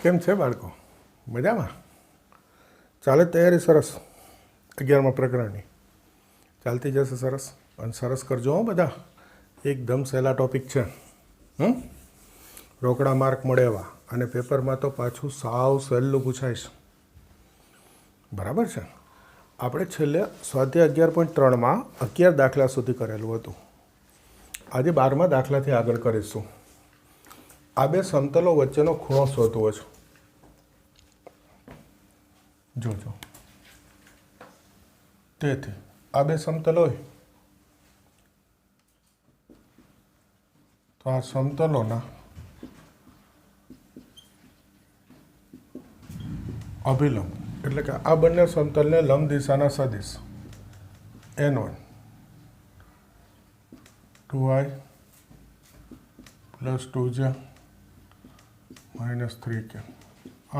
કેમ છે બાળકો? મજામાં? ચાલે તૈયારી સરસ? 11મા પ્રકરણની ચાલતી જશે સરસ. અને સરસ કરજો હો બધા, એકદમ સહેલા ટોપિક છે. રોકડા માર્ક મળે એવા, અને પેપરમાં તો પાછું સાવ સહેલું પૂછાઈશ. બરાબર છે? આપણે છેલ્લે સ્વાધ્યાય 11.3માં 11 દાખલા સુધી કરેલું હતું. આજે 12મા દાખલાથી આગળ કરીશું. આ બે સમતલો વચ્ચેનો ખૂણો શોધવો છે. જોજો, તેથી આ બે સમતલ હોય તો આ સમતલોના અભિલંબ એટલે કે આ બંને સમતલને લંબ દિશાના સદિશ n1 2i + 2j - 3k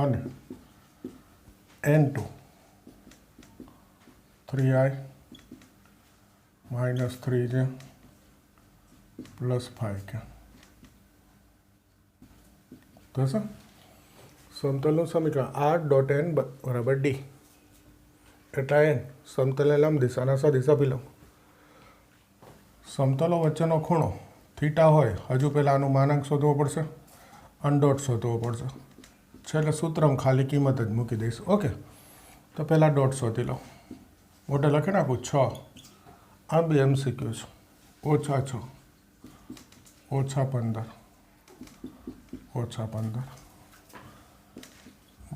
અને n2 3i - 3j + 5k થશે. સમતલનું સમીકરણ r.n = d એટલા n સમતલને લંબ દિશાના સદિશ અભિલંબ. સમતલો વચ્ચેનો ખૂણો થીટા હોય, હજુ પહેલાં આનું માનાંક શોધવો પડશે, અનડોટ શોધવો પડશે. છેલ્લે સૂત્રમાં ખાલી કિંમત જ મૂકી દઈશ. ઓકે, તો પહેલાં ડોટ શોધી લો. મોટે લખી નાખું 6. આ બે MCQ છે. -6 -15 -15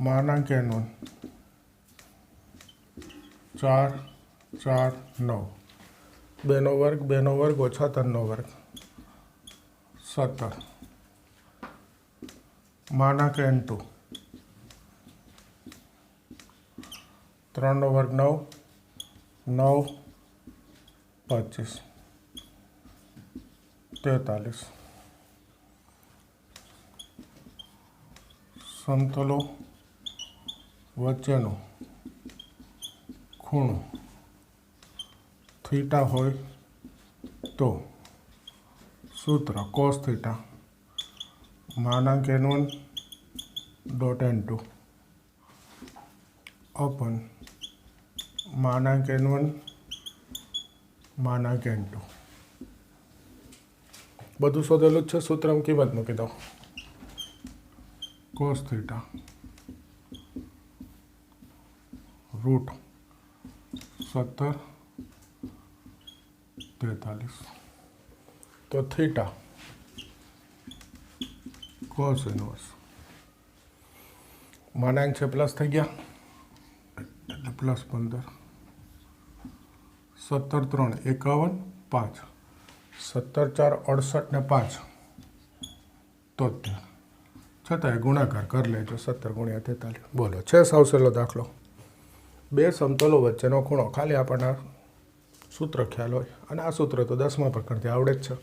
માનાંક n1 4 4 9 2 નો વર્ગ 2 નો વર્ગ -3 નો વર્ગ 17 માનાંક n2 3 નો વર્ગ 9 9 25 43 સમતલો વચ્ચેનો ખૂણો થીટા હોય તો સૂત્ર cos theta માનાંક n1 .n2 અપન માનાંક n1 માનાંક n2. બધું શોધેલું જ છે. સૂત્રમાં કિંમત મૂકી દો. cos થીટા √17 43 તો થીટા cos ઇન્વર્સ માનાંક છે પ્લસ થઈ ગયા એટલે +15 17 3 51 5 17 4 68 ને 5 73. છતાંય ગુણાકાર કરી લેજો. 17 × 43. બોલો, છે સાવ સહેલો દાખલો. બે સમતલો વચ્ચેનો ખૂણો. ખાલી આપણને સૂત્ર ખ્યાલ હોય, અને આ સૂત્ર તો 10મા પ્રકરણથી આવડે જ છે.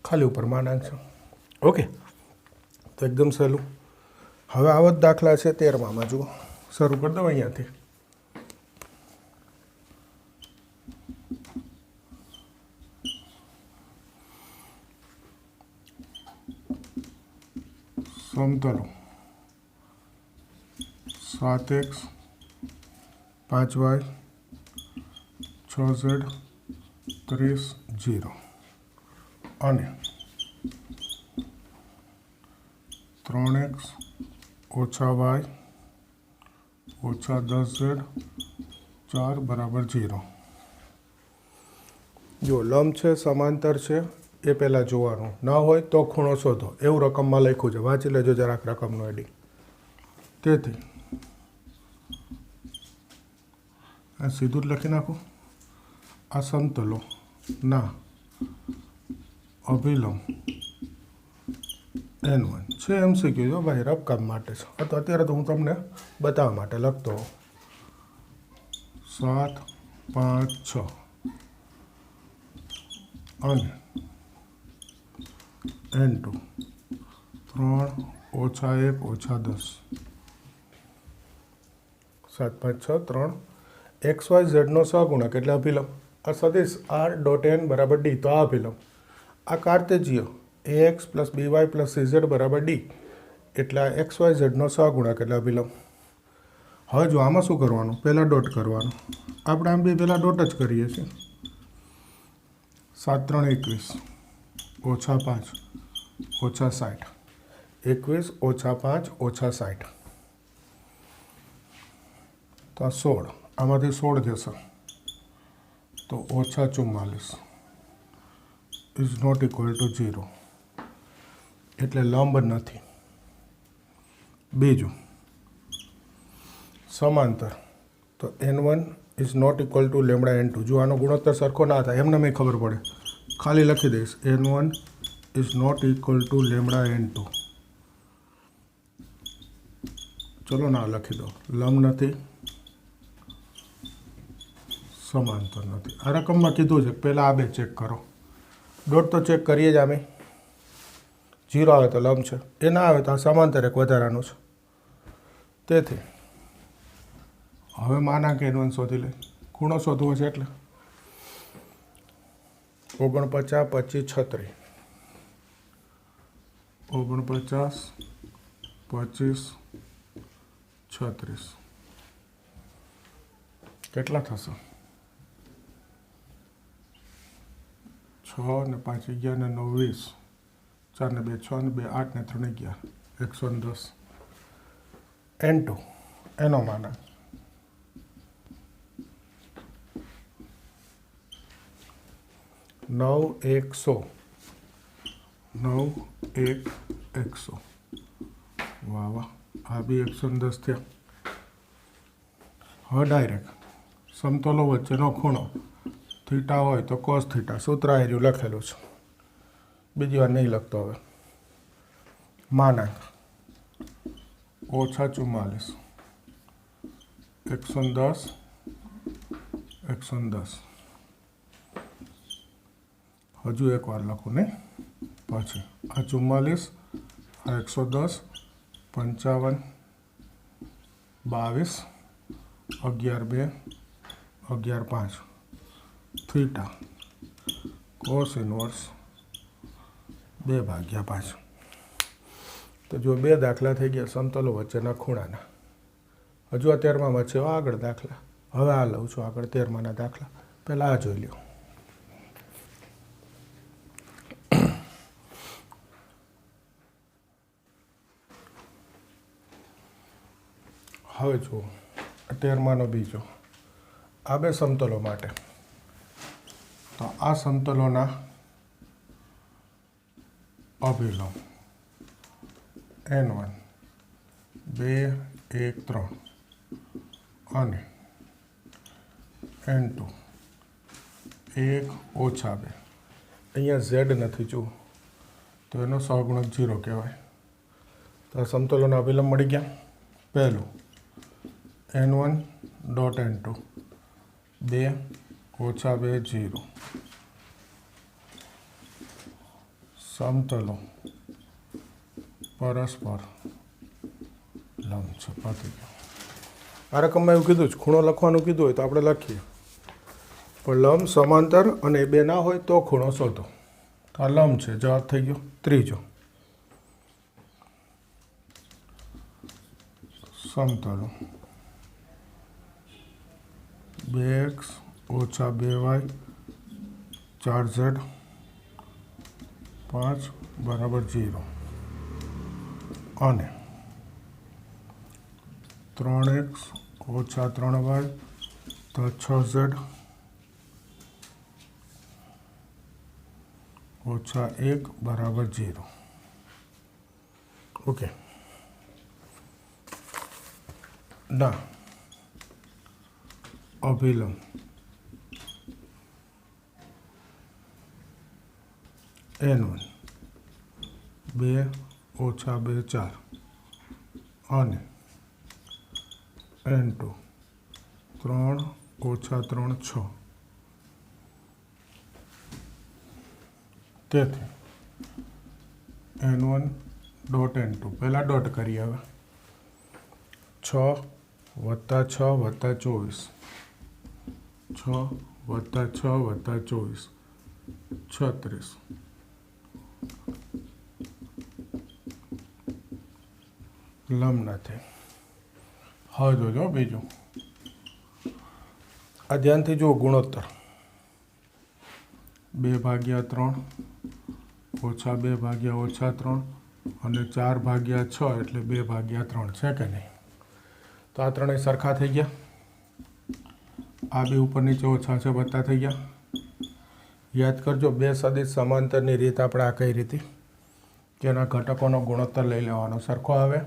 ખાલી ઉપર માનાંક છે. ઓકે, તો એકદમ સહેલું. હવે આવો જ દાખલા છે 13માં. જુઓ, શરૂ કરી દો અહીંયાથી. સમતલો 7x 5y 6z 30 0 અને 3x - y - 10z 4 = 0. જો લંબ છે, સમાંતર છે, એ પહેલાં જોવાનું. ન હોય તો ખૂણો શોધો, એવું રકમમાં લખ્યું છે. વાંચી લેજો જરાક રકમનું એડી. તેથી આ સીધું જ લખી નાખું. આ સમતલો ના અભિલંબ n1 છે. MCQ જો ભાઈ, રફકામ માટે છે. તો અત્યારે તો હું તમને બતાવવા માટે લખતો હોઉં. 7 5 6 અને n2 3 - 1 - 10 7 5 6 3 XYZ નો સહગુણક એટલે અભિલંબ. આ સદિશ r.n = d. તો આ અભિલંબ. આ કાર્તેજીય ax + by + cz = d. એટલે આ XYZનો સહગુણક એટલે અભિલંબ. હવે જો આમાં શું કરવાનું, પહેલાં ડોટ કરવાનું. આપણે આમ બી પહેલાં ડોટ જ કરીએ છીએ. 7 3 21 ઓછા 5 ઓછા 60, 21 ઓછા 5 ઓછા 60 તો 16. આમાંથી 16 જશે તો ઓછા 44 ઇઝ નોટ ઇક્વલ ટુ 0, એટલે લંબ નથી. બીજું સમાંતર, તો n1 is not equal to lambda n2. જો આનો ગુણોત્તર સરખો ના થાય એમને મેં ખબર પડે, ખાલી લખી દઈશ n1 is not equal to lambda n2. ચલો ના લખી દો, લંબ નથી, સમાંતર નથી. આ રકમમાં કીધું છે પહેલાં આ બે ચેક કરો. ડોટ તો ચેક કરીએ જ અમે. 0 આવે તો લંબ છે, એ ના આવે તો આ સમાંતર એક વધારાનું છે. તેથી હવે માના કે n1 શોધી લે. ખૂણો શોધવો છે એટલે 49 25 36, 49 25 36 કેટલા થશે? 6 ને 5 11 ને 9 20, 4 ને 2 6 ને 2 8 ને 3 11, 110. n2 એનો માના 9 1 100, 9 1 100. વાહ વાહ, આ બી 110 થયા. હવે ડાયરેક્ટ સમતલો વચ્ચેનો ખૂણો થીટા હોય તો કોસ થીટા, સૂત્ર આર્યું લખેલું છે, બીજી વાર નહીં લખતો. હવે માનાંક ઓછા 44 110 110. હજુ એકવાર લખું ને પછી આ 44 આ 110 55 22 11 2 11 5 થીટા કોસ ઇનવર્સ 2/5. તો જો 2 દાખલા થઈ ગયા સમતલો વચ્ચેના ખૂણાના. હજુ આ 13માં છે આગળ દાખલા. હવે આ લઉં છું આગળ 13માના દાખલા. પહેલાં આ જોઈ લ્યો. હવે જુઓ 13માનો બીજો. આ બે સમતલો માટે, તો આ સમતલોના અભિલંબ n1 2 1 3 અને n2 1 ઓછા 2. અહીંયા z નથી જુઓ, તો એનો સહગુણક 0 કહેવાય. તો આ સમતલોના અભિલંબ મળી ગયા. પહેલું n1 ડોટ n2 2 ઓછા 2 0. સમતલો પરસ્પર લંબ છે. પતી ગયો. આ રકમમાં એવું કીધું છે, ખૂણો લખવાનું કીધું હોય તો આપણે લખીએ, પણ લંબ સમાંતર અને એ બે ના હોય તો ખૂણો શોધો. તો આ લંબ છે, જવાબ થઈ ગયો. ત્રીજો સમતલો 2x ઓછા 2y 4z 5 બરાબર 0 અને 3x ઓછા 3y તો 6z ઓછા 1 બરાબર 0. ઓકે. ના અભિલંબ n1 2 ઓછા 2 4 અને n2 3 ઓછા 3 6. તેથી n1 ડોટ n2 પહેલાં ડોટ કરીએ. હવે 6 વત્તા 6 વત્તા 24, 6 વત્તા 6 વત્તા 24 36. લંબ નથી. હવે જોજો બીજું, આ ધ્યાનથી જુઓ ગુણોત્તર 2/3 ઓછા 2/-3 અને 4/6 એટલે 2/3 છે કે નહીં? તો આ ત્રણેય સરખા થઈ ગયા. આ બે ઉપર નીચે ઓછા છે વત્તા થઈ ગયા. યાદ કરજો બે સદિશ સમાંતરની રીત આપણે આ કઈ રીતે કે એના ઘટકોનો ગુણોત્તર લઈ લેવાનો સરખો આવે.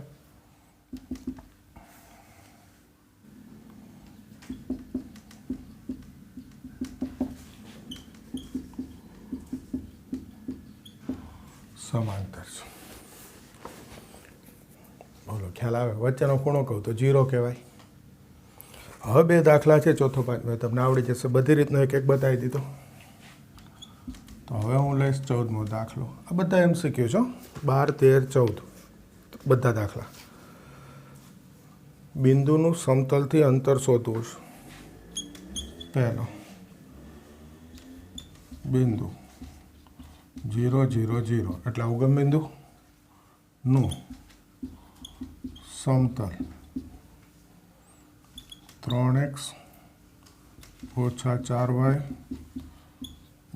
સમાંતર છે. બોલો ખ્યાલ આવે? વચ્ચેનો ખૂણો કહું તો 0 કહેવાય. હવે બે દાખલા છે, ચોથો પાંચમો તમને આવડી જશે. બધી રીતનો એક એક બતાવી દીધો. તો હવે હું લઈશ 14મો દાખલો. આ બધા MCQ છો, 12, 13, 14 બધા દાખલા. બિંદુનું સમતલથી અંતર શોધવું છે. પહેલો બિંદુ 0, 0, 0 એટલે ઉગમ બિંદુનું સમતલ 3x ઓછા 4y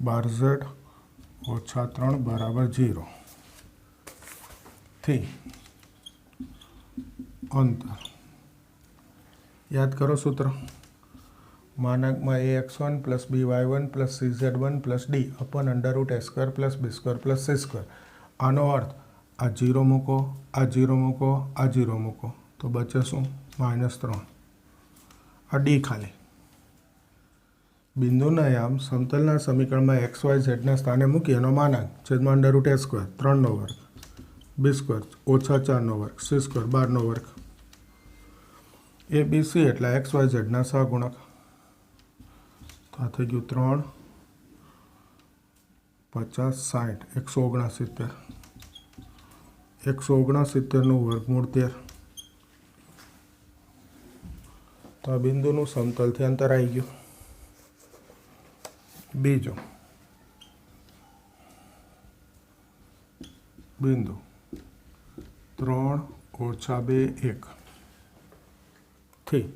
12z ઓછા 3 બરાબર 0 થી અંતર. યાદ કરો સૂત્ર, માનાંકમાં ax1 plus by1 plus cz1 plus d અપન √a² plus b² plus c². આનો અર્થ આ 0 મૂકો, આ 0 મૂકો, આ 0 મૂકો તો બચે શું? -3. આ ડી ખાલી. બિંદુના યામ સમતલના સમીકરણમાં x, y, z ના સ્થાને મૂકી એનો માનાંક છેદમાં √a² 3નો વર્ગ b² ઓછા 4નો વર્ગ c² 12નો વર્ગ. ABC એટલે x, y, z ના સહગુણક. તો આ થઈ ગયું 3, 50, 60, 169નું વર્ગમૂળ 13. તો આ બિંદુનું સમતલથી અંતર આવી ગયું. બીજો બિંદુ 3 ઓછા 2 1 થી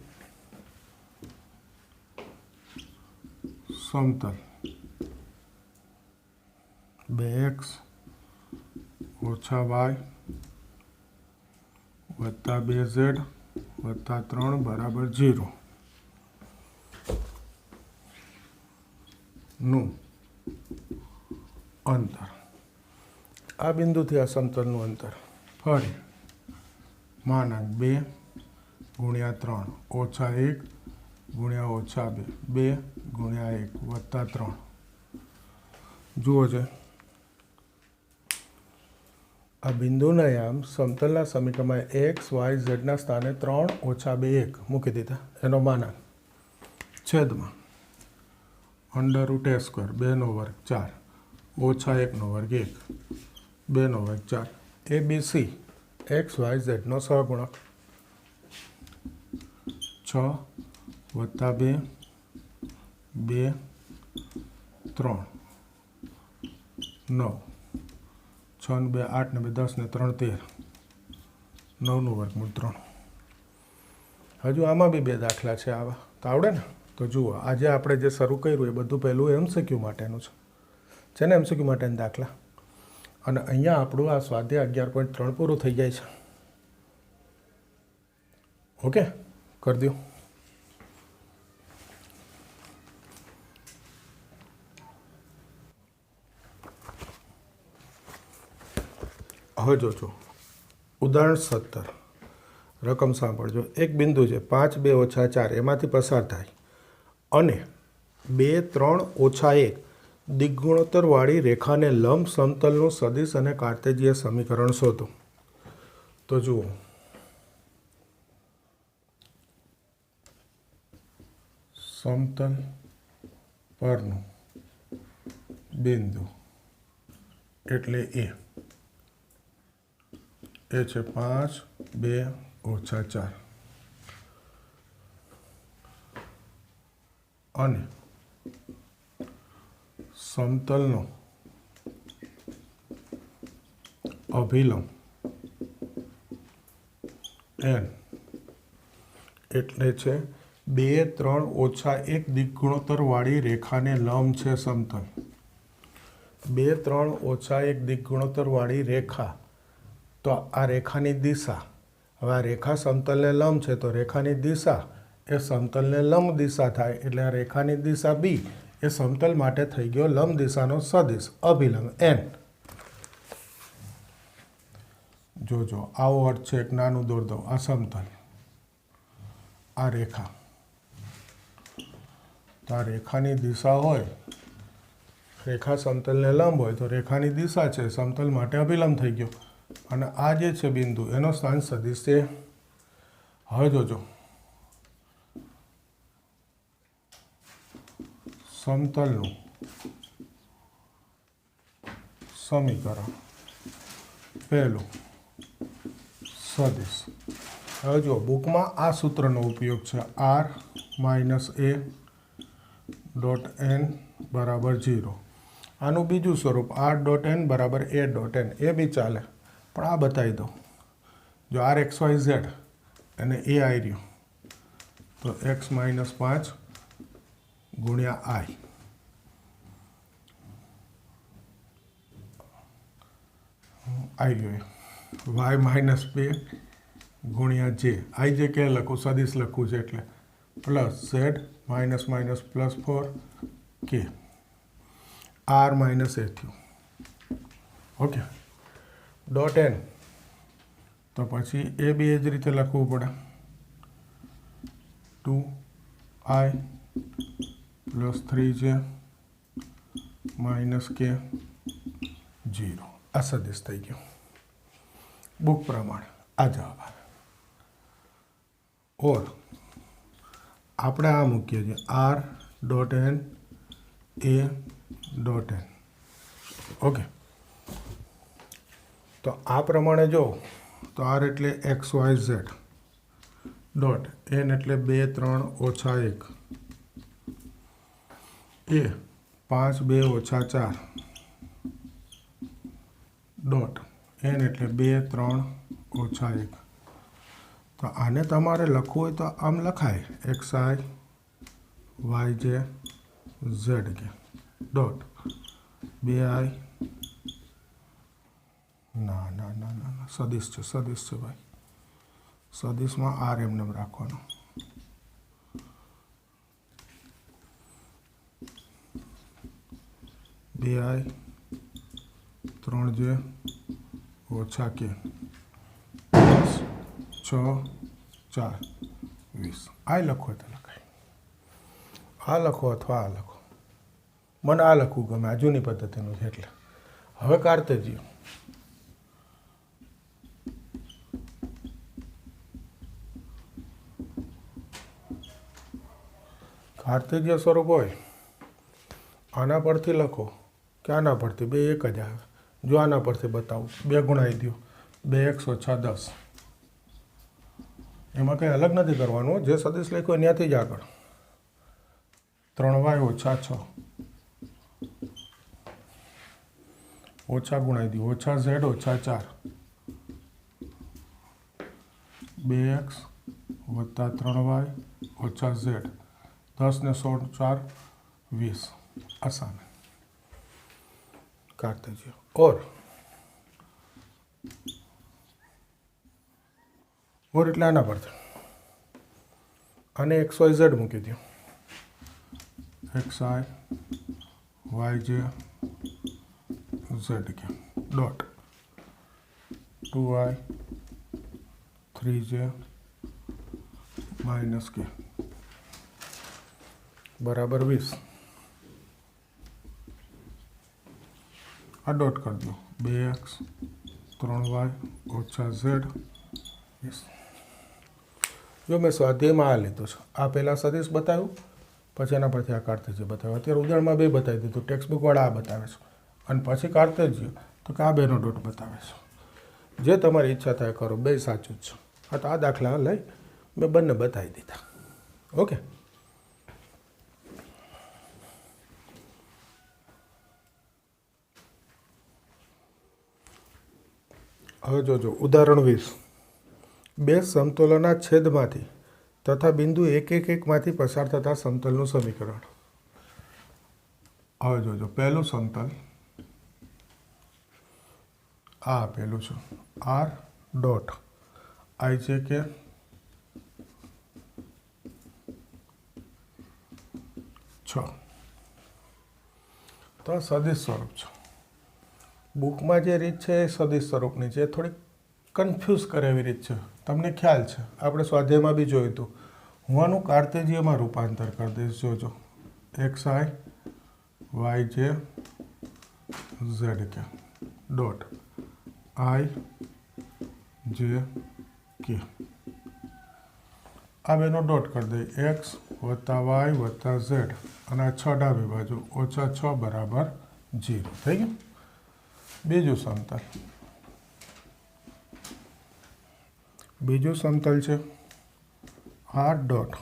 સમતલ 2x ઓછા y વત્તા 2z વત્તા 3 બરાબર 0 નું અંતર. આ બિંદુથી આ સમતલનું અંતર ફરી માનાંક 2 ગુણ્યા 3 ઓછા 1 ગુણ્યા ઓછા 2 2 ગુણ્યા 1 વત્તા 3. જુઓ છે આ બિંદુના યામ સમતલના સમીકરણમાં x, y, z ના સ્થાને 3 ઓછા 2 1 મૂકી દીધા. એનો માનાંક છેદમાં √a² 2નો વર્ગ 4 ઓછા 1નો વર્ગ 1 2નો વર્ગ 4. ABC x, y, z નો સહગુણક 6 વત્તા 2 2 3 9 6 ને 2 8 ને 2 10 ને 3 13 9નું વર્ગમૂળ 3. હજુ આમાં બી બે દાખલા છે આવા, તો આવડે ને? તો જુઓ, આજે આપણે જે શરૂ કર્યું એ બધું પહેલું MCQ માટેનું છે ને, MCQ માટેના દાખલા. અને અહીંયા આપણું આ સ્વાધ્યાય 11.3 પૂરું થઈ જાય છે. ઓકે, કરી દો. હવે જોજો ઉદાહરણ 17. રકમ સાંભળજો. એક બિંદુ છે 5 2 ઓછા 4 એમાંથી પસાર થાય અને 2 3 ઓછા 1 દિગ્ગુણોત્તરવાળી રેખાને લંબ સમતલનું સદિશ અને કાર્તેજીય સમીકરણ શોધો. તો જુઓ, સમતલ પરનું બિંદુ એટલે એ છે 5 2 ઓછા 4 અને સમતલનો અભિલંબ એન એટલે છે 2, 3 ઓછા 1 દિગ્ગુણોત્તરવાળી રેખાને લંબ છે સમતલ. 2, 3 ઓછા 1 દિગ્ગુણોત્તરવાળી રેખા. તો આ રેખાની દિશા, હવે આ રેખા સમતલને લંબ છે તો રેખાની દિશા એ સમતલને લંબ દિશા થાય. એટલે આ રેખાની દિશા બી એ સમતલ માટે થઈ ગયો લંબ દિશાનો સદિશ અભિલંબ એન. જોજો આવો અર્થ છે, એક નાનું દોર દો. આ સમતલ, આ રેખા, તો આ રેખાની દિશા હોય, રેખા સમતલને લંબ હોય તો રેખાની દિશા છે સમતલ માટે અભિલંબ થઈ ગયો. અને આ જે છે બિંદુ એનો સ્થાન સદિશ છે. હવે જોજો સમતલનું સમીકરણ પહેલું સદિશ. હવે જો બુકમાં આ સૂત્રનો ઉપયોગ છે, r - a ડોટ n બરાબર 0. આનું બીજું સ્વરૂપ r ડોટ n બરાબર a ડોટ n, એ બી ચાલે, પણ આ બતાવી દો. જો r x y z અને a આવી રહ્યું તો x - 5 ગુણ્યા i. આવી ગયો y - 2 ગુણ્યા j. i j કે લખું, સદિશ લખવું છે એટલે plus z minus minus plus 4 k r minus a થયું. ઓકે, ડોટ n તો પછી એ બી એ જ રીતે લખવું પડે, 2i plus 3j minus k 0. આ સદિશ થઈ ગયો બુક પ્રમાણે. આ જવાબ આવે. ઓર આપણે આ મૂકીએ છીએ r dot n a dot n. Okay, તો આ પ્રમાણે જો તો r એટલે X Y Z dot n એટલે 2, 3 ઓછા 1 a 5, 2 ઓછા 4 ડોટ n એટલે 2, 3 ઓછા 1. તો આને તમારે લખવું હોય તો આમ લખાય, એક્સ આઈ વાય જે ઝેડ કે ડોટ 2i. ના ના ના ના ના, સદિશ છે, સદિશ છે ભાઈ. સદિશમાં r એમને રાખવાનો. 2i 3j ઓછા k 6, 4, 20. આ લખો તો લખાય, આ લખો અથવા આ લખો. મને આ લખવું ગમે, આ જૂની પદ્ધતિનું છે એટલે. હવે કાર્તેજીય. કાર્તેજીય સ્વરૂપ હોય આના પરથી લખો કે આના પરથી, બે એક જ આવે. જો આના પરથી બતાવું, 2 ગુણાવી દો, 2x ઓછા 10. એમાં કંઈ અલગ નથી કરવાનું, જે સદિશ લખ્યો ત્યાંથી જ આગળ. 3y ઓછા 6 ઓછા ગુણાવી દો, ઓછા z ઓછા 4 2x વત્તા 3y ઓછા z 10 ને 16 4 20. આસાન કાર્તેજીય. ઓર એટલે આના પરથી આને એક્સ વાય ઝેડ મૂકી દો, એક્સ આઈ વાય જે ઝેડ કે ડોટ 2i 3j માઇનસ કે બરાબર 20. આ ડોટ કરી દો, 2x 3y ઓછા z. જો મેં સ્વાધ્યાયમાં આ લીધું છે, આ પહેલાં સદિશ બતાવ્યું, પછી એના પરથી આ કાર્તેજીય બતાવ્યું. અત્યારે ઉદાહરણમાં બે બતાવી દીધું, ટેક્સ્ટ બુકવાળા આ બતાવે છે, અને પછી કાર્તેજીય તો કે આ બેનો ડોટ બતાવે છે. જે તમારી ઈચ્છા થાય કરો, બે સાચું જ છે. હા, તો આ દાખલા લઈ મેં બંને બતાવી દીધા. ઓકે, હવે જોજો ઉદાહરણ 20. બે સમતોલોના છેદમાંથી તથા બિંદુ એક એક એકમાંથી પસાર થતા સમતલનું સમીકરણ. હવે જોજો, પહેલું સમતલ આ આપેલું છે આર ડોટ આઈ જે કે છ. તો સદિશ સ્વરૂપ છે. બુકમાં જે રીત છે એ સદિશ સ્વરૂપની છે, એ થોડીક કન્ફ્યુઝ કરે એવી રીત છે. તમને ખ્યાલ છે, આપણે સ્વાધ્યાયમાં બી જોયું હતું. હું આનું કાર્તેજીયમાં રૂપાંતર કરી દઈશ. જોજો, એક્સ આઈ વાય જે ઝેડ કે ડોટ આઈ જે કે આ બેનો ડોટ કરી દઈએ. એક્સ વત્તા વાય વત્તા ઝેડ અને આ 6 ડાબી બાજુ ઓછા 6 બરાબર 0 થઈ ગયું. બીજું સમતલ, છે R dot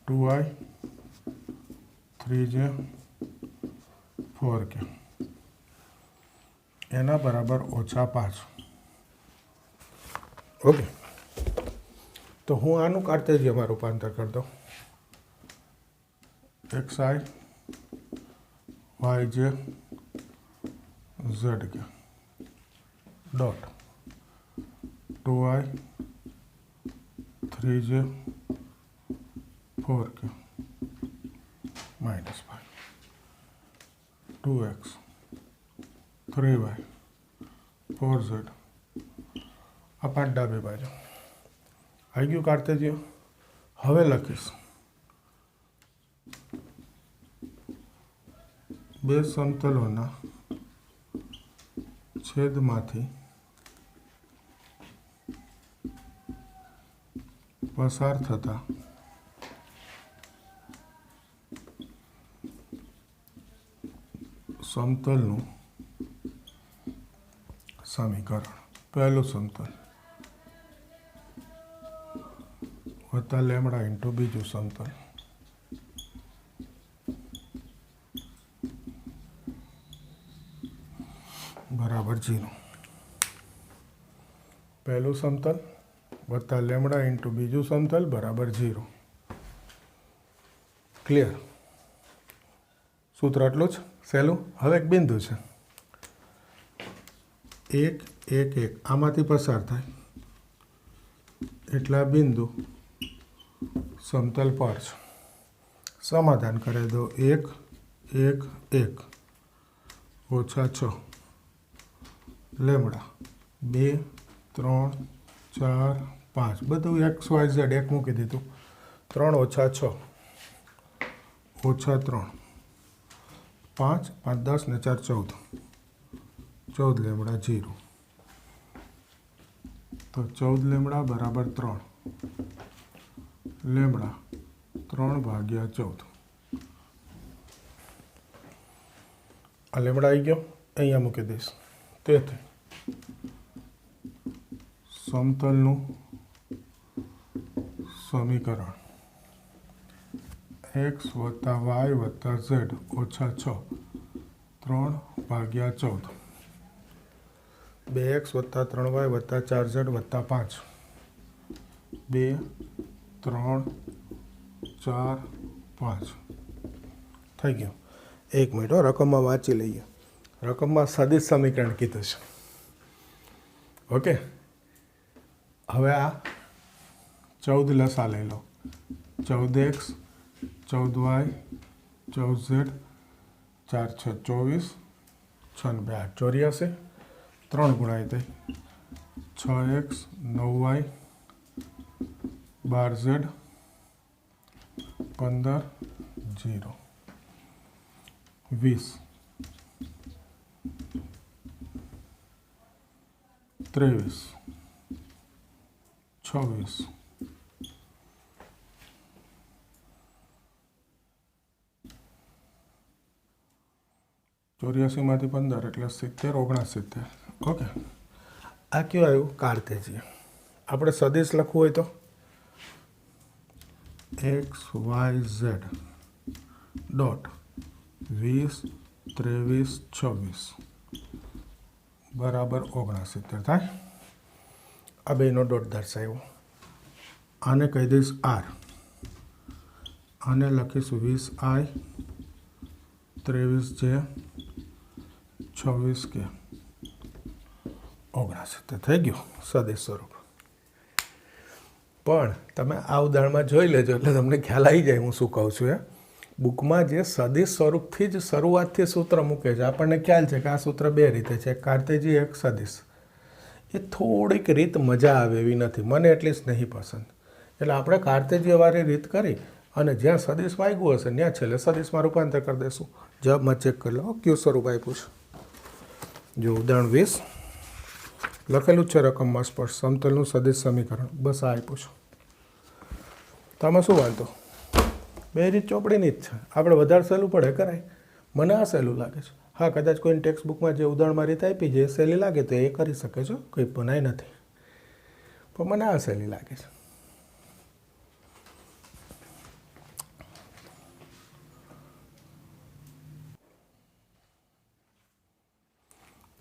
2i 3j 4k એના બરાબર ઓછા 5. ઓકે, તો હું આનું કાર્તેજીયમાં રૂપાંતર કરી દઉં. એક્સ આઈ વાય જે ઝેડ કે dot 2i 3j 4k -5 2x 3y 4z આ 5 ડાબી બાજુ આવી ગયું કાર્તેજીય. હવે લખીશ બે સમતલોના છેદમાંથી પસાર થતા સમતલનું સમીકરણ. પહેલું સમતલ વત્તા લેમડા ઇન્ટુ બીજું સમતલ બરાબર 0. પહેલું સમતલ વત્તા લેમડા ઇન્ટુ બીજું સમતલ બરાબર 0. ક્લિયર? સૂત્ર એટલું જ સહેલું. હવે એક બિંદુ છે 1 1 1 આમાંથી પસાર થાય એટલા બિંદુ સમતલ પર છે. સમાધાન કરી દો. 1 1 1 ઓછા 6 લેમડા 2 3 4 5 બધું એક્સ વાય ઝેડ એક મૂકી દીધું. 3 ઓછા 6 ઓછા 3 5 5 10 ને 4 14 14 લેમડા 0. તો 14 લેમડા બરાબર 3 લેમડા 3 ભાગ્યા 14. આ લેમડા આવી ગયો, અહીંયા મૂકી દઈશ. તેથી સમતલનું સમીકરણ એક્સ વત્તા વાય વત્તા ઝેડ ઓછા 6 3 ભાગ્યા 14 2x વત્તા 3y વત્તા 4z વત્તા 5 2 3 4 5 થઈ ગયું. એક મિનિટ, રકમમાં વાંચી લઈએ. રકમમાં સદિશ સમીકરણ કીધું છે. ઓકે, હવે આ 14 લસા લઈ લો. 14x 14y 14z 4 6 24 6 2 8 84 3 ગુણાય થઈ 6x 9y 12z 15 0 20 23 26 84માંથી 15 એટલે 70 69. ઓકે, આ કયું આવ્યું? કાર્તેજીય. આપણે સદિશ લખવું હોય તો એક્સ વાય ઝેડ ડોટ 20 23 26 બરાબર 69 થાય. आ बेनो डॉट दर्शाव्यो। आने कही दईश आर, आने लखीश 20I 23J 26K 79 થઈ ગયું સદિશ સ્વરૂપ। પણ તમે આ ઉદાહરણમાં જોઈ લેજો એટલે તમને ખ્યાલ આવી જાય હું શું કહું છું। એ બુકમાં જે સદિશ સ્વરૂપથી જ શરૂઆતથી સૂત્ર મૂકે છે, આપણને ખ્યાલ છે કે આ સૂત્ર બે રીતે છે, એક કાર્તેજી એક સદિશ। એ થોડીક રીત મજા આવે એવી નથી, મને એટલીસ્ટ નહીં પસંદ। એટલે આપણે કાર્તેજીયવાળી રીત કરી અને જ્યાં સદિશ વાગ્યું હશે ત્યાં છેલ્લે સદિશમાં રૂપાંતર કરી દઈશું। જવાબમાં ચેક કરી લો કયું સ્વરૂપ આપ્યું છે। જો ઉદાહરણ 20 લખેલું છે રકમમાં સ્પષ્ટ સમતલનું સદિશ સમીકરણ, બસ આ આપ્યું છે। તો આમાં શું વાંધો, બે રીત ચોપડીની જ છે, આપણે વધારે સહેલું પડે કરાય। મને આ સહેલું લાગે છે। હા, કદાચ કોઈને ટેક્સ્ટ બુકમાં જે ઉદાહરણમાં રીત આપી છે એ સહેલી લાગે તો એ કરી શકે છે, કંઈ બનાય નથી, પણ મને આ સહેલી લાગે છે।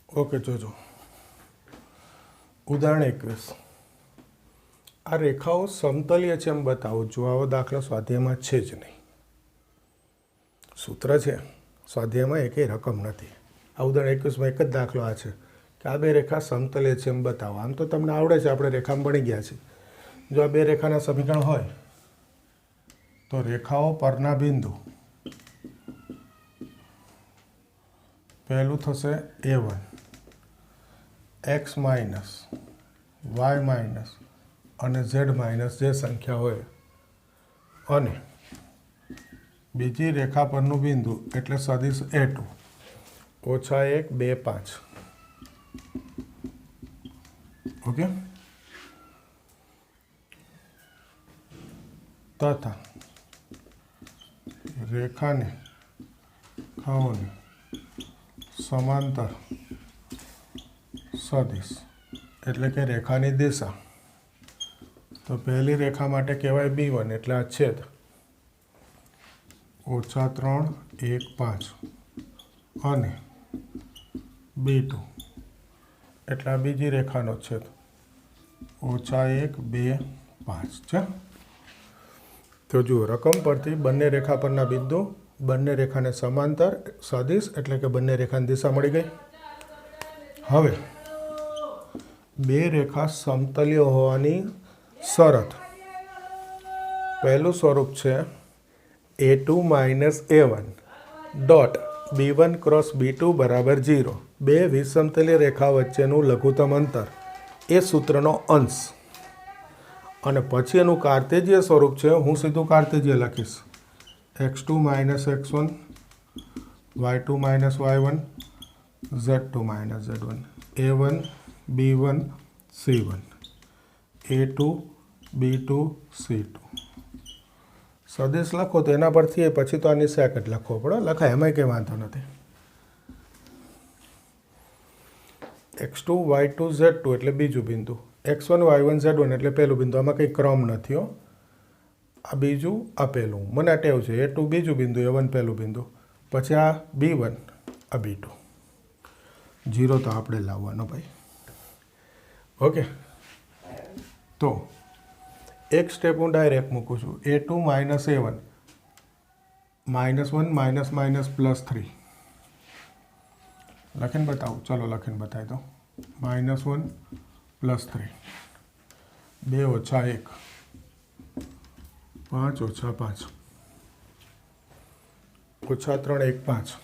ઓકે, જોજો ઉદાહરણ 21। આ રેખાઓ સમતલીય છે એમ બતાવો। જો આવો દાખલો સ્વાધ્યાયમાં છે જ નહીં, સૂત્ર છે સ્વાધ્યાયમાં એકેય રકમ નથી। આ ઉદાહરણ 21માં એક જ દાખલો આ છે કે આ બે રેખા સમતલીય છે એમ બતાવો। આમ તો તમને આવડે છે, આપણે રેખામાં ભણી ગયા છીએ। જો આ બે રેખાના સમીકરણ હોય તો રેખાઓ પરના બિંદુ પહેલું થશે A1 x minus y minus અને z માઇનસ જે સંખ્યા હોય, અને બીજી રેખા પરનું બિંદુ એટલે સદિશ A2 -1 2 5। ઓકે, તથા રેખાને ખાઓને સમાંતર સદિશ એટલે કે રેખાની દિશા। તો પહેલી રેખા માટે કહેવાય B1 એટલે આ છેદ -3 1 5 અને B2 એટલે આ બીજી રેખાનો છેદ -1 2 5 છે। તો જુઓ રકમ પરથી બંને રેખા પરના બિંદુ, બંને રેખાને સમાંતર સદિશ એટલે કે બંને રેખાની દિશા મળી ગઈ। હવે બે રેખા સમતલીય હોવાની શરત, પહેલું સ્વરૂપ છે A2 minus A1 dot B1 cross B2 બરાબર 0। બે વિષમતલીય રેખા વચ્ચેનું લઘુત્તમ અંતર એ સૂત્રનો અંશ। અને પછી એનું કાર્તેજીય સ્વરૂપ છે, હું સીધું કાર્તેજીય લખીશ x2 minus x1 y2 minus y1 z2 minus z1 A1 B1 C1 A2 B2 C2। સદિશ લખો તો એના પરથી પછી તો આની સેકન્ડ લખવો પડે, લખાય એમાંય કંઈ વાંધો નથી। x2 y2 z2 એટલે બીજું બિંદુ, x1 y1 z1 એટલે પહેલું બિંદુ, આમાં કંઈ ક્રમ નથી હો। આ બીજું આ પહેલું, મને આ ટેવ છે A2 બીજું બિંદુ A1 પહેલું બિંદુ, પછી આ B1 આ B2, 0 તો આપણે લાવવાનો ભાઈ। ઓકે, તો એક સ્ટેપ હું ડાયરેક્ટ મૂકું છું A2 minus A1 -1 minus minus +3 લખીને બતાવું। ચલો લખીને બતાવી દો -1 +3 2 ઓછા 1 5 ઓછા 5 ઓછા 3 1 5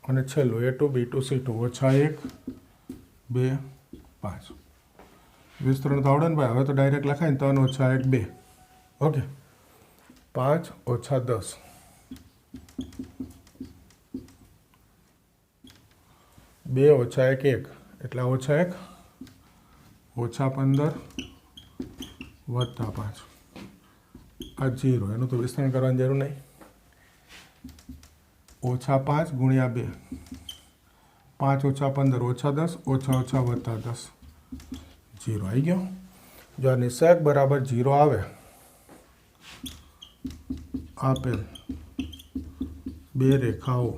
અને છેલ્લું A2 B2 C2 ઓછા 1 2 5। વિસ્તરણ તો આવડે ને ભાઈ, હવે તો ડાયરેક્ટ લખાય ને 3 ઓછા 1 2। ઓકે, 5 ઓછા 10 2 ઓછા 1 1 એટલે ઓછા 1 ઓછા 15 વત્તા 5 આ 0, એનું તો વિસ્તરણ કરવાની જરૂર નહીં। ઓછા 5 ગુણ્યા 2 5 ઓછા 15 ઓછા 10 ઓછા ઓછા વત્તા 10 0 આવી ગયો। જો આ નિશેક બરાબર 0 આવે, આપેલ બે રેખાઓ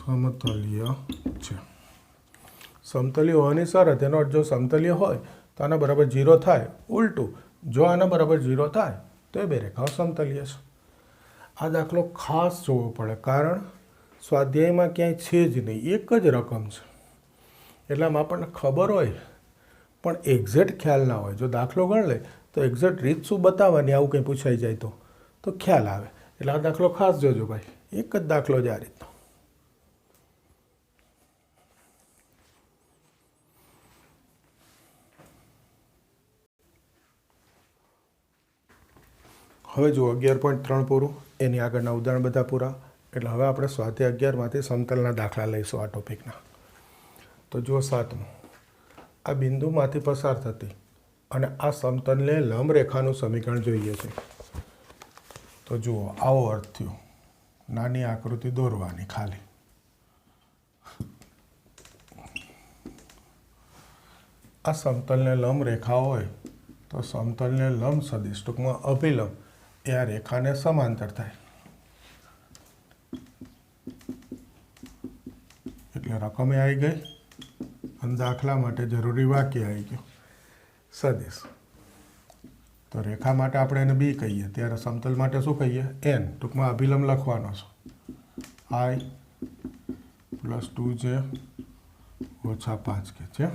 સમતલ્ય છે। સમતલ્ય હોવાની શરત, એનો અર્થ જો સમતલ્ય હોય તો આના બરાબર 0 થાય, ઉલટું જો આના બરાબર 0 થાય તો એ બે રેખાઓ સમતલ્ય છે। આ દાખલો ખાસ જોવો પડે, કારણ સ્વાધ્યાયમાં ક્યાંય છે જ નહીં, એક જ રકમ છે, એટલે આમ આપણને ખબર હોય પણ એક્ઝેક્ટ ખ્યાલ ના હોય। જો દાખલો ગણ લે તો એક્ઝેક્ટ રીત શું બતાવવાની, આવું કંઈ પૂછાઈ જાય તો ખ્યાલ આવે। એટલે આ દાખલો ખાસ જોજો ભાઈ, એક જ દાખલો જ આ રીતનો। હવે જુઓ 11.3 પૂરું, એની આગળના ઉદાહરણ બધા પૂરા। એટલે હવે આપણે સ્વાધ્યાય 11માંથી સમતલના દાખલા લઈશું આ ટોપિકના। તો જુઓ 7મું, આ બિંદુમાંથી પસાર થતી અને આ સમતલને લંબ રેખાનું સમીકરણ જોઈએ છે। તો જુઓ આવો અર્થ થયો, નાની આકૃતિ દોરવાની ખાલી। આ સમતલને લંબ રેખા હોય તો સમતલને લંબ સદિશ, ટૂંકમાં અભિલંબ, એ આ રેખાને સમાંતર થાય। એટલે રકમે આવી ગઈ અને દાખલા માટે જરૂરી વાક્ય આવી ગયું, સદિશ। તો રેખા માટે આપણે એને બી કહીએ, ત્યારે સમતલ માટે શું કહીએ, એન, ટૂંકમાં અભિલંબ લખવાનો છે, I + 2j - 5 કે છે।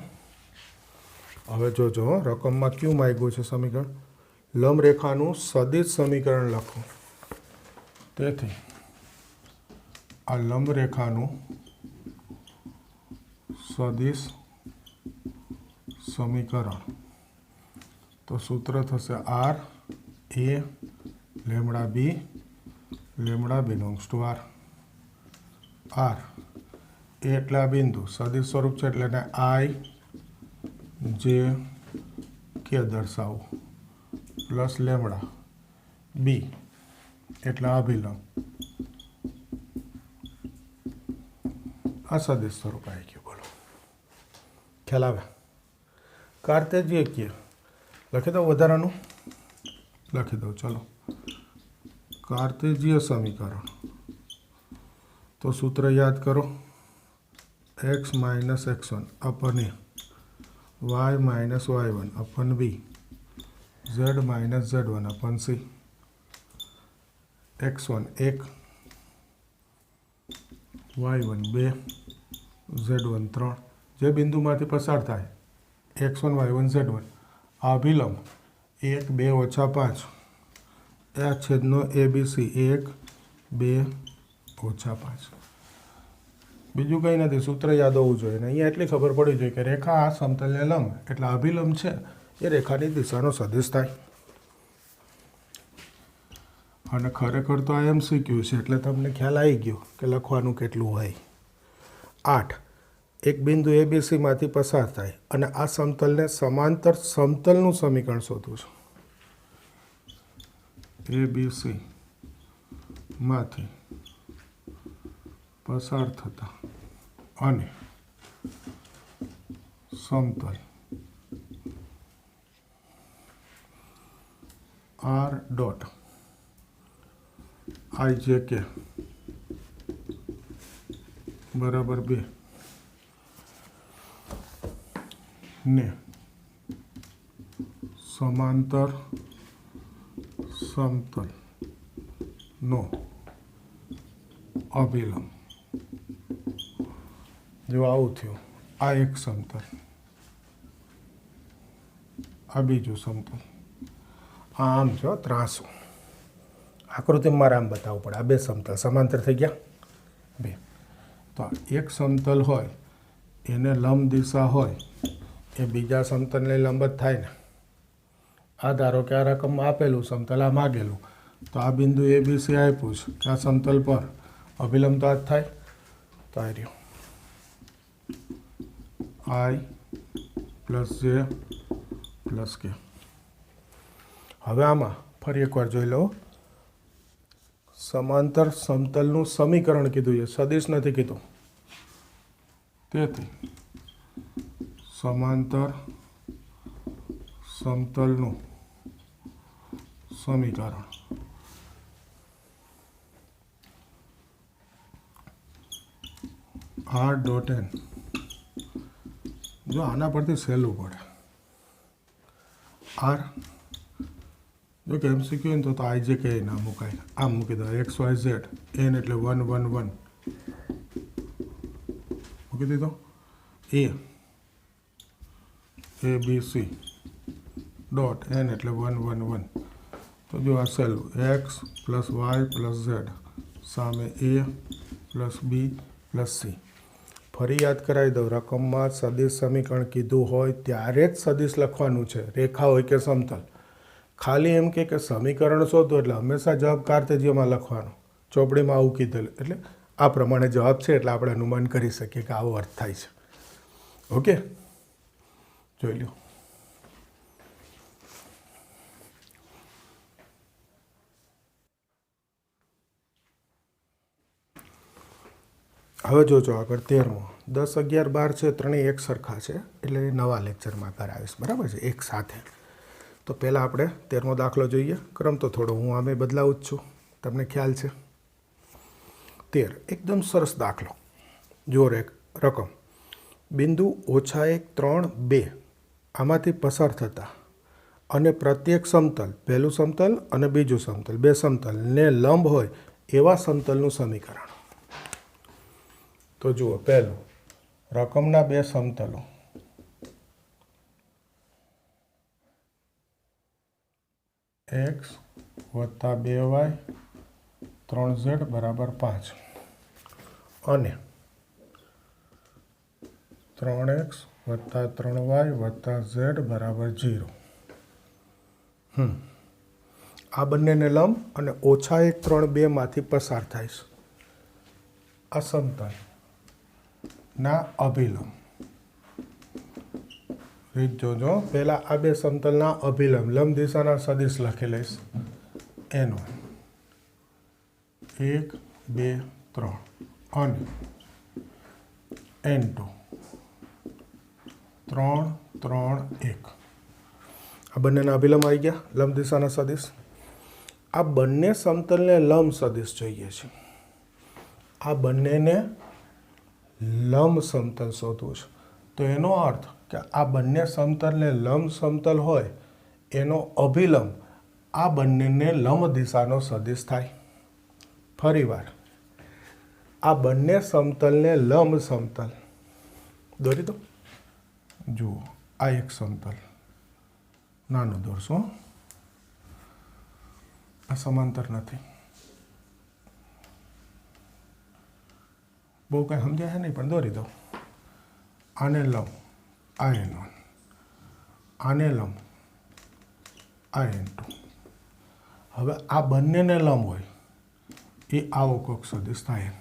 હવે જોજો રકમમાં ક્યુ માંગ્યું છે સમીકરણ, લંબ રેખાનું સદિશ સમીકરણ લખો। તેથી આ લંબ રેખાનું સદિશ સમીકરણ, તો સૂત્ર થશે R A lambda B lambda belongs to R। R એ એટલે આ બિંદુ સદિશ સ્વરૂપ છે, એટલે એને I J K દર્શાવું, પ્લસ લેમડા બી એટલે અભિલંબ, આ સદિશ સ્વરૂપ આવી ગયું। બોલો ખ્યાલ આવે? કાર્તેજીય લખી દઉં, વધારાનું લખી દઉં, ચલો। કાર્તેજીય સમીકરણ, તો સૂત્ર યાદ કરો, x - x1 અપન a, y - y1 અપન b, z - z1 અપન c। x1 1, y1 2, z1 3, જે બિંદુમાંથી પસાર થાય x1 y1 z1, આ અભિલંબ 1 2 - 5, આ છેદનો ABC 1 2 - 5। બીજું કંઈ નથી, સૂત્ર યાદ હોવું જોઈએ, ને અહીંયા એટલી ખબર પડી જોઈએ કે રેખા આ સમતલને લંબ, એટલે અભિલંબ છે એ રેખાની દિશાનો સદિશ થાય। અને ખરેખર તો આ MCQ છે, એટલે તમને ખ્યાલ આવી ગયો કે લખવાનું કેટલું હોય। 8, એક બિંદુ ABC માંથી પસાર થાય અને આ સમતલને સમાંતર સમતલનું સમીકરણ શોધવું છે। ABC માંથી પસાર થતા અને સમતલ R ડોટ IJK બરાબર 2 ને સમાંતર સમતલ નો અભિલંબ, જો આવું થયું, આ એક સમતલ, આ બીજું સમતલ, આમ જો ત્રાસું, આકૃતિમાં મારે આમ બતાવવું પડે, આ બે સમતલ સમાંતર થઈ ગયા બે। તો એક સમતલ હોય એને લંબ દિશા હોય એ બીજા સમતલને લંબ જ થાય ને। આ ધારો કે આ રકમમાં આપેલું સમતલ આ માગેલું, તો આ બિંદુ ABC આપ્યું છે કે આ સમતલ પર અભિલંબ તો આ જ થાય, તો આ રહ્યું I + J + K। હવે આમાં ફરી એકવાર જોઈ લો, સમાંતર સમતલનું સમીકરણ કીધું છે, સદિશ નથી કીધું। તેથી સમાંતર સમતલનું સમીકરણ આર ડોટ એન. જો આના પરથી સહેલું પડે આર, જો કે એમસીક્યુ હોય ને તો આઈ જે કે ના મુકાય, આમ મૂકી દો એક્સ વાય ઝેડ એન એટલે 1 1 1 મૂકી દીધો. A B C dot N એટલે 1 1 1. તો જો આ સહેલું X plus Y plus Z સામે A plus B plus C. ફરી યાદ કરાવી દઉં, રકમમાં સદિશ સમીકરણ કીધું હોય ત્યારે જ સદિશ લખવાનું છે, રેખા હોય કે સમતલ. ખાલી એમ કે સમીકરણ શોધો એટલે હંમેશા જવાબ કાર્તેજ્યમાં લખવાનો. ચોપડીમાં આવું કીધેલું એટલે આ પ્રમાણે જવાબ છે એટલે આપણે અનુમાન કરી શકીએ કે આવો અર્થ થાય છે. ઓકે, જોઈ લો. હવે જોજો આગળ 13મો. 10 11 12 છે, ત્રણેય એક સરખા છે એટલે નવા લેક્ચરમાં કરાવીશ, બરાબર છે, એક સાથે. તો પહેલાં આપણે 13મો દાખલો જોઈએ. ક્રમ તો થોડો હું આમે બદલાવું જ છું, તમને ખ્યાલ છે. 13 એકદમ સરસ દાખલો. જો રકમ બિંદુ -1 3 2 આમાંથી પસાર થતા અને પ્રત્યેક સમતલ, પહેલું સમતલ અને બીજું સમતલ, બે સમતલને લંબ હોય એવા સમતલનું સમીકરણ. તો જુઓ, પહેલું રકમના બે સમતલો એક્સ વત્તા 2y 3z બરાબર 5 અને 3x વત્તા 3y વત્તા z બરાબર 0. આ બંનેને લંબ અને -1 3 2 માંથી પસાર થાય છે. આ સમતલ ના અભિલંબ રીત જોજો. પહેલાં આ બે સમતલના અભિલંબ લંબ દિશાના સદિશ લખી લઈશ. N1 1 2 3 અને N2 3 3 1. આ બંનેના અભિલંબ આવી ગયા, લંબ દિશાના સદિશ. આ બંને સમતલને લંબ સદિશ જોઈએ છે. આ બંનેને લંબ સમતલ શોધવું છે. તો એનો અર્થ કે આ બંને સમતલને લંબ સમતલ હોય એનો અભિલંબ આ બંનેને લંબ દિશાનો સદિશ થાય. ફરીવાર આ બંને સમતલને લંબ સમતલ દોરી દો. જુઓ, આ એક સમતલ નાનું દોરશું, આ સમાંતર નથી. બહુ કંઈ સમજાય છે નહીં પણ દોરી દો. આને લંબ આ N1, આને લંબ આ N2. હવે આ બંનેને લંબ હોય એ આવો કોક સદિશ થાય,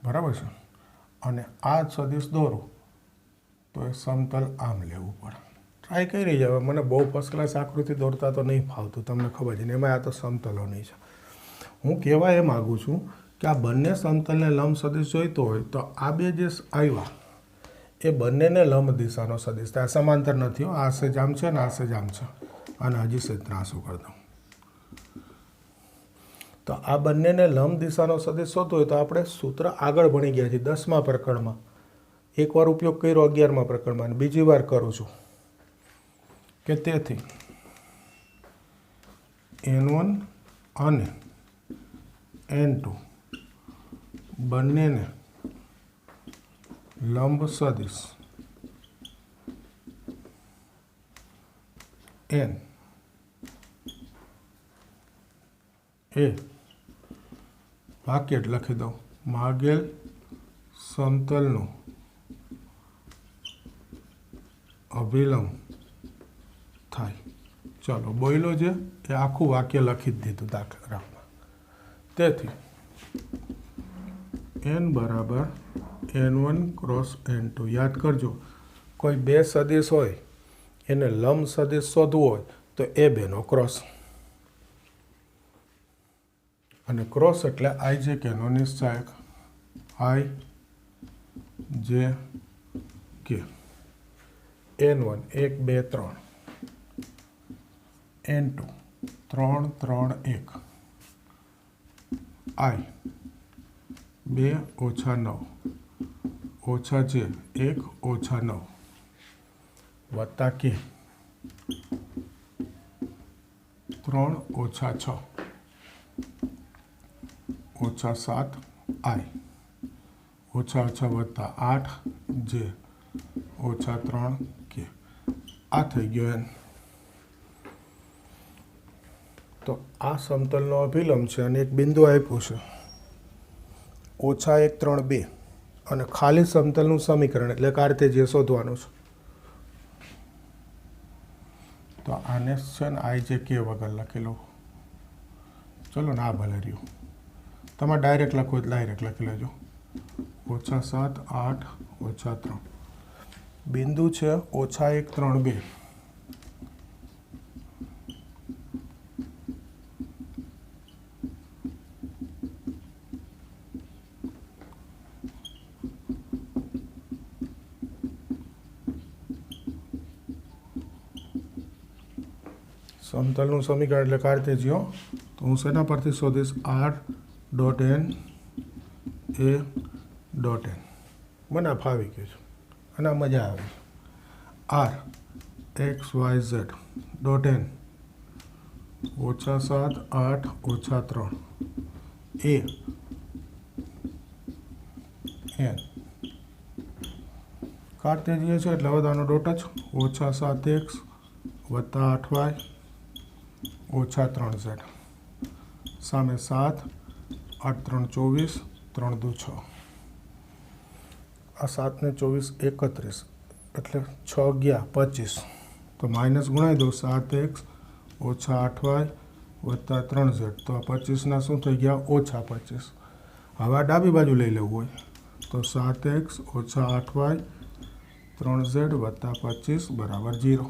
બરાબર છે. અને આ સદિશ દોરો તો એ સમતલ આમ લેવું પડે. ટ્રાય કરી જાવ. મને બહુ ફર્સ્ટ ક્લાસ આકૃતિ દોરતા તો નહીં ફાવતું, તમને ખબર છે ને, એમાં આ તો સમતલો નહીં છે. હું કહેવા એ માગું છું કે આ બંને સમતલને લંબ સદિશ જોઈતો હોય તો આ બે જે આવ્યા એ બંનેને લંબ દિશાનો સદિશ થાય. સમાંતર નથી, આ સેજ આમ છે ને આ સેજ આમ છે, અને હજી સેજ ત્રાસું કરી દઉં. તો આ બંનેને લંબ દિશાનો સદિશ શોધવો હોય તો આપણે સૂત્ર આગળ ભણી ગયા છીએ 10મા પ્રકરણમાં. એકવાર ઉપયોગ કર્યો 11મા પ્રકરણમાં અને બીજી વાર કરું છું કે તેથી N1 અને N2 બંનેને લંબ સદિશ N એ વાક્ય લખી દઉં, માગેલ સમતલનું અભિલંબ થાય. ચલો, બોયલો છે એ આખું વાક્ય લખી જ દીધું દાખલામાં. તેથી N બરાબર N1 ક્રોસ N2. યાદ કરજો, કોઈ બે સદિશ હોય એને લંબ સદિશ શોધવું હોય તો એ બેનો ક્રોસ. અને ક્રોસ એટલે આઈ જે કેનો નિશ્ચાયક, આઈ જે કે. N1 1 2 3, N2 3 3 1, I 2 ઓછા 9 ઓછા છે 1 ઓછા 9 વત્તા કે 3 ઓછા 6 ઓછા 7 આઈ ઓછા 6 વત્તા 8 જે ઓછા 3 કે આ થઈ ગયો એન. તો આ સમતલનો અભિલંબ છે અને એક બિંદુ આપ્યું છે ઓછા 1 3 2 અને ખાલી સમતલનું સમીકરણ એટલે કાર્તેજીય શોધવાનું છે. તો આને છે ને આઈ જે કે વગર લખેલું. ચલો ને આ ભલે રહ્યું. તમે ડાયરેક્ટ લખો એટલે ડાયરેક્ટ લખી લેજો. ઓછા 7 8 ઓછા 3 બિંદુ છે ઓછા 1 3 2 સમતલનું સમીકરણ એટલે કાર્તેજીય. તો હું શેના પરથી શોધીશ? R dot N A dot N. મને આ ફાવી ગયું છે અને આ મજા આવે છે. R X Y Z dot N ઓછા 7 8 ઓછા 3 એ એન કાર્તેજીય છે એટલે હવે આનો ડોટ જ ઓછા 7 એક્સ વત્તા 8 વાય ઓછા 3 ઝેડ સામે 7 8 3 24 3 દુ 6 આ 7 ને 24 31 એટલે 6 ગયા 25 તો માઇનસ ગુણાઈ દો 7x ઓછા 8y વત્તા 3z તો આ 25ના શું થઈ ગયા ઓછા 25. હવે આ ડાબી બાજુ લઈ લેવું હોય તો 7x ઓછા 8y 3z વત્તા 25 બરાબર 0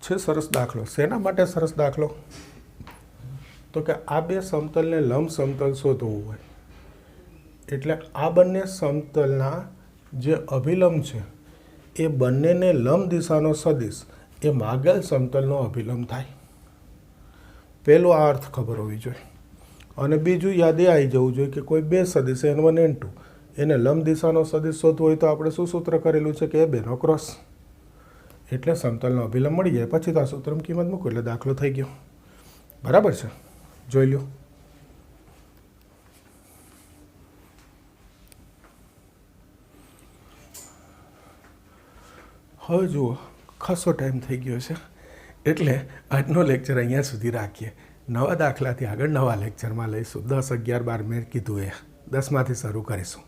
છે. સરસ દાખલો. શેના માટે સરસ દાખલો? તો કે આ બે સમતલને લંબ સમતલ શોધવું હોય એટલે આ બંને સમતલના જે અભિલંબ છે એ બંનેને લંબ દિશાનો સદિશ એ માગેલ સમતલનો અભિલંબ થાય. પહેલો આ અર્થ ખબર હોવી જોઈએ. અને બીજું યાદ એ આવી જવું જોઈએ કે કોઈ બે સદિશ n1 n2 એને લંબ દિશાનો સદિશ શોધવો હોય તો આપણે શું સૂત્ર કરેલું છે કે એ બેનો ક્રોસ એટલે સમતલનો અભિલંબ મળી જાય. પછી તો આ સૂત્રમાં કિંમત મૂકો એટલે દાખલો થઈ ગયો. બરાબર છે? જોઈ લો. હવે જુઓ ખાસો ટાઈમ થઈ ગયો છે એટલે આજનો લેક્ચર અહીંયા સુધી રાખીએ. નવા દાખલાથી આગળ નવા લેક્ચરમાં લઈશું. 10 11 12 મેં કીધું એ 10માંથી શરૂ કરીશું.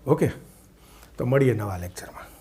ઓકે, તો મળીએ નવા લેક્ચરમાં.